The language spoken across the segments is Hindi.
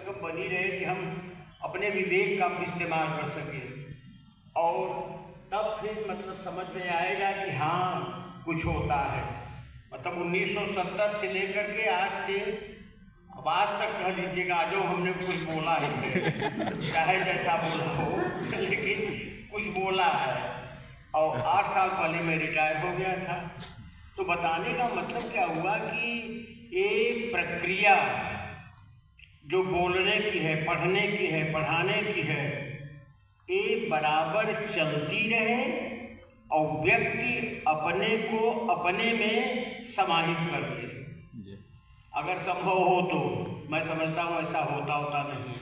से कम बनी रहे कि हम अपने विवेक का इस्तेमाल कर सकें और तब फिर मतलब समझ में आएगा कि हाँ कुछ होता है। मतलब 1970 से लेकर के आज से अब आज तक कह लीजिएगा जो हमने कुछ बोला है, चाहे जैसा बोला हो लेकिन कुछ बोला है। और 8 साल पहले मैं रिटायर हो गया था। तो बताने का मतलब क्या हुआ कि ये प्रक्रिया जो बोलने की है, पढ़ने की है, पढ़ाने की है, ये बराबर चलती रहे और व्यक्ति अपने को अपने में समाहित कर ले। अगर संभव हो तो मैं समझता हूँ ऐसा होता नहीं।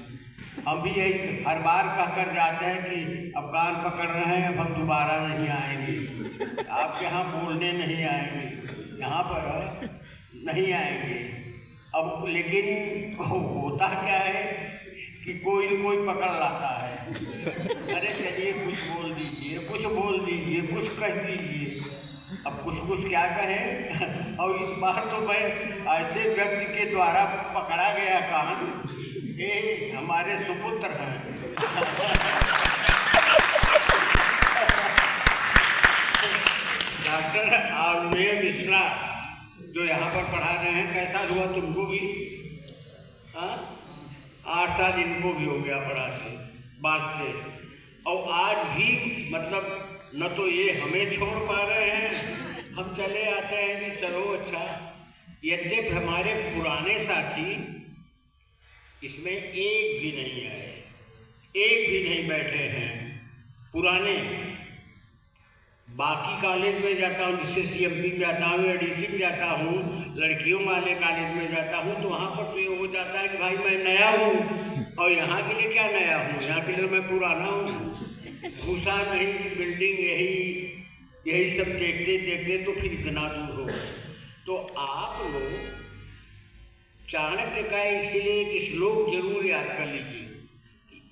हम भी यही हर बार कहकर जाते हैं कि अब कान पकड़ रहे हैं, अब हम दोबारा नहीं आएंगे, आपके यहाँ बोलने नहीं आएंगे, यहाँ पर नहीं आएंगे। अब लेकिन होता क्या है कि कोई न कोई पकड़ लाता है, अरे चलिए कुछ बोल दीजिए, कुछ बोल दीजिए, कुछ कह दीजिए। अब कुछ क्या कहें। और इस बार तो मैं ऐसे व्यक्ति के द्वारा पकड़ा गया कान, ये हमारे सुपुत्र हैं डॉक्टर आलमेय मिश्रा जो यहाँ पर पढ़ा रहे हैं। कैसा हुआ तुमको भी? 8 साल इनको भी हो गया पढ़ाते बांटते। और आज भी मतलब न तो ये हमें छोड़ पा रहे हैं, हम चले आते हैं कि चलो अच्छा। यद्यपि हमारे पुराने साथी इसमें एक भी नहीं आए, एक भी नहीं बैठे हैं पुराने। बाकी कॉलेज में जाता हूँ, जिससे CMP में जाता हूँ या DC में जाता हूँ, लड़कियों वाले कॉलेज में जाता हूँ, तो वहाँ पर तो ये हो जाता है कि भाई मैं नया हूँ और यहाँ के लिए क्या नया हूँ, यहाँ के लिए मैं पुराना हूँ। घुसा नहीं, बिल्डिंग यही सब देखते देखते तो फिर इतना दूर हो। तो आप लोग चाणक्य का इसलिए एक श्लोक जरूर याद कर लीजिए,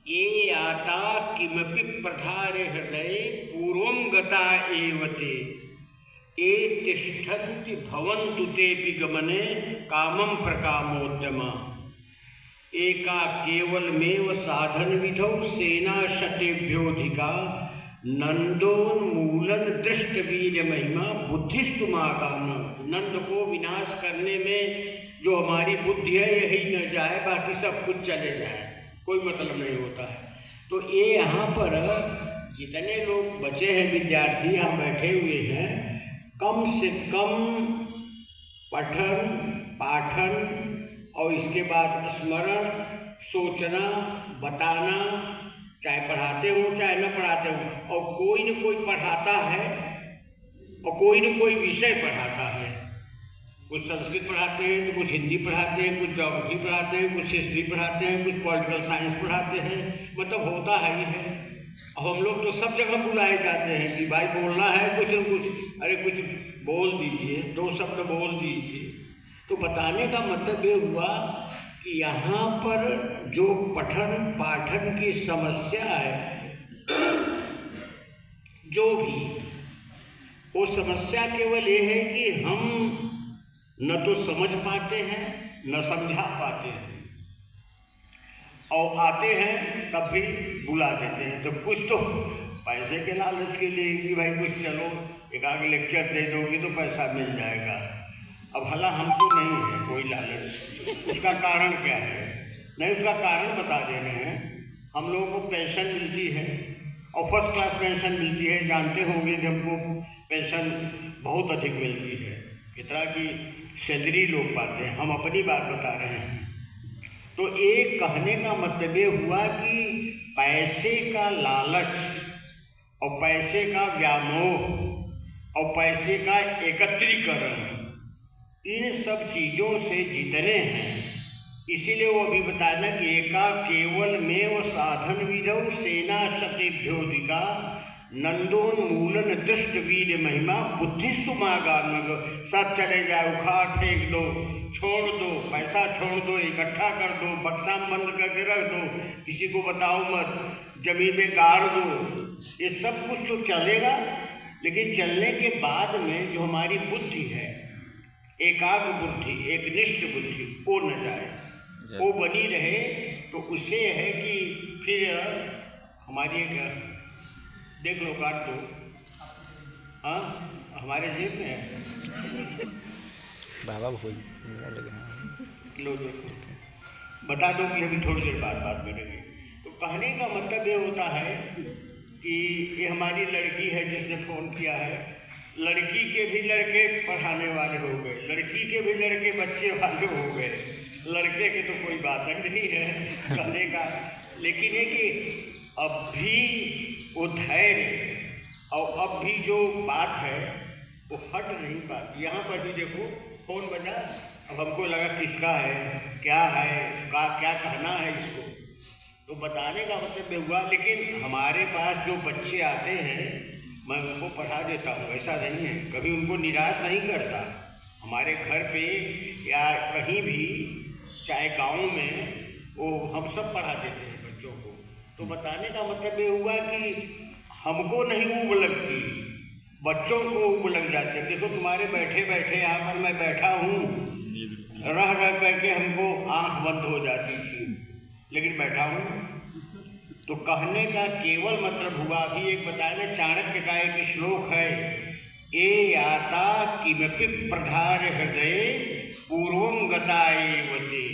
ये आता किमपि प्रधारे हृदय पूर्वं गता एवते ये तिष्ठन्ति भवन्तु तेपि गमने कामं प्रकामोद्यमा एका केवलमेव साधन विधौ सेना शतेभ्योऽधिका नंदोन्मूलन दृष्ट वीर महिमा बुद्धिस्तुमागाम। नंद को विनाश करने में जो हमारी बुद्धि है यही न जाए, बाकी सब कुछ चले जाए, कोई मतलब नहीं होता है। तो ये यहाँ पर जितने लोग बचे हैं विद्यार्थी यहाँ बैठे हुए हैं, कम से कम पठन पाठन और इसके बाद स्मरण, सोचना, बताना, चाहे पढ़ाते हो चाहे न पढ़ाते हो। और कोई न कोई पढ़ाता है और कोई न कोई विषय पढ़ाता है। कुछ संस्कृत पढ़ाते हैं तो कुछ हिंदी पढ़ाते हैं, कुछ ज्योग्राफी पढ़ाते हैं, कुछ हिस्ट्री पढ़ाते हैं, कुछ पॉलिटिकल साइंस पढ़ाते हैं। मतलब होता है ही है। अब हम लोग तो सब जगह बुलाए जाते हैं कि भाई बोलना है कुछ न कुछ, अरे कुछ बोल दीजिए, 2 शब्द बोल दीजिए। तो बताने का मतलब ये हुआ कि यहाँ पर जो पठन पाठन की समस्या है, जो भी वो समस्या केवल ये है कि हम न तो समझ पाते हैं न समझा पाते हैं, और आते हैं तब भी बुला देते हैं। तो कुछ तो पैसे के लालच के लिए कि भाई कुछ चलो एक आगे लेक्चर दे दोगे तो पैसा मिल जाएगा। अब भला हमको नहीं है कोई लालच। उसका कारण क्या है? नहीं, उसका कारण बता दे रहे हैं। हम लोगों को पेंशन मिलती है और फर्स्ट क्लास पेंशन मिलती है। जानते होंगे कि हमको पेंशन बहुत अधिक मिलती है, कितना की सैलरी लोग पाते हैं। हम अपनी बात बता रहे हैं। तो एक कहने का मतलब ये हुआ कि पैसे का लालच और पैसे का व्यामोह और पैसे का एकत्रीकरण, इन सब चीज़ों से जितने हैं, इसीलिए वो अभी बताना कि एका केवल में वो साधन विधौ सेना शतेभ्योऽधिका नंदोन्मूलन दृष्ट वीर महिमा बुद्धिस्तुमागाम। सब चले जाए, उखाड़ फेंक दो, छोड़ दो, पैसा छोड़ दो, इकट्ठा कर दो, बक्सा बंद करके रख दो, किसी को बताओ मत, जमीन में गाड़ दो। ये सब कुछ तो चलेगा, लेकिन चलने के बाद में जो हमारी बुद्धि है, एकाग्र बुद्धि, एक निष्ठ बुद्धि, वो न जाए। वो बनी रहे। तो उससे है कि फिर हमारी एक देख लो, काट दो। हाँ, हमारे जेब में है बाबा भूल लगे। लो देखो, बता दो कि अभी थोड़ी देर बाद बात करेंगे। तो कहने का मतलब ये होता है कि ये हमारी लड़की है जिसने फ़ोन किया है। लड़की के भी लड़के पढ़ाने वाले हो गए, लड़की के भी लड़के बच्चे वाले हो गए, लड़के के तो कोई बात नहीं है कहने का। लेकिन है कि अब भी वो धैर्य और अब भी जो बात है वो हट नहीं पाती। यहाँ पर भी देखो फ़ोन बजा, अब हमको लगा किसका है, क्या है, क्या कहना है इसको, तो बताने का मतलब ये हुआ। लेकिन हमारे पास जो बच्चे आते हैं मैं उनको पढ़ा देता हूँ, ऐसा नहीं है, कभी उनको निराश नहीं करता। हमारे घर पे या कहीं भी, चाहे गाँव में, वो हम सब पढ़ा देते हैं बच्चों को। तो बताने का मतलब ये हुआ कि हमको नहीं ऊब लगती, बच्चों को ऊब लग जाते हैं। देखो तुम्हारे बैठे बैठे यहाँ पर मैं बैठा हूँ, रह रह करके हमको आँख बंद हो जाती थी, लेकिन बैठा हूँ। तो कहने का केवल मतलब हुआ, अभी एक बताया ना, चाणक्य का एक श्लोक है, ए याता किमपि प्रधार हृदय पूर्वं गता एव ते,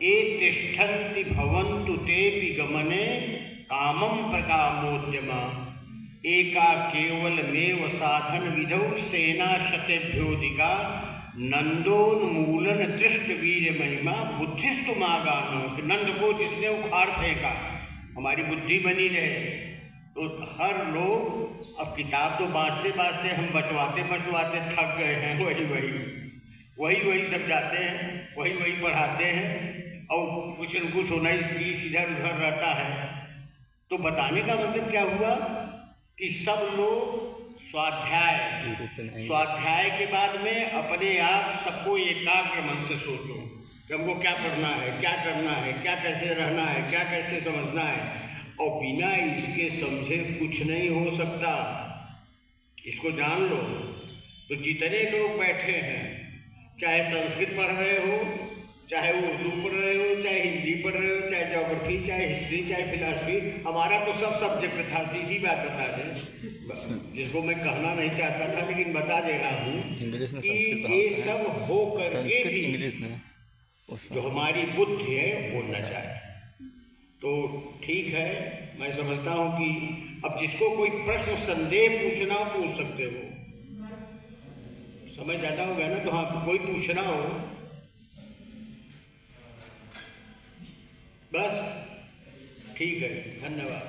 ए तिष्ठन्ति भवन्तु तेपि गमने कामं प्रकामोद्यमा, एका केवलमेव साधन विधौ सेना शतेभ्योधिका, नंदोन्मूलन दृष्ट वीर महिमा बुद्धिस्तु मागानो। नंद को जिसने उखाड़ फेंका, हमारी बुद्धि बनी रहे। तो हर लोग अब किताब तो बाँचते बाँचते हम बचवाते बचवाते थक गए हैं, वही सब जाते हैं, वही पढ़ाते हैं, और कुछ न कुछ 19-20 इधर उधर रहता है। तो बताने का मतलब क्या हुआ कि सब लोग स्वाध्याय के बाद में अपने आप सबको एकाग्र मन से सोचो कि हमको क्या पढ़ना है, क्या करना है, क्या कैसे रहना है, क्या कैसे समझना है। और बिना इसके समझे कुछ नहीं हो सकता, इसको जान लो। तो जितने लोग बैठे हैं, चाहे संस्कृत पढ़ रहे हो, चाहे उर्दू पढ़ रहे हो, चाहे हिंदी पढ़ रहे हो, चाहे ज्योग्राफी, चाहे हिस्ट्री, चाहे फिलॉसफी, हमारा तो सब सब्जेक्ट था। सीधी बात बता दें, जिसको मैं कहना नहीं चाहता था लेकिन बता दे रहा हूँ, इंग्लिश में संस्कृत, ये सब हो करके भी इंग्लिश में जो हमारी बुद्धि है वो न जाए। तो ठीक है, मैं समझता हूँ कि अब जिसको कोई प्रश्न संदेह पूछना हो पूछ सकते हो, समय ज़्यादा हो गया ना, तो हाँ कोई पूछना हो बस, ठीक है, धन्यवाद।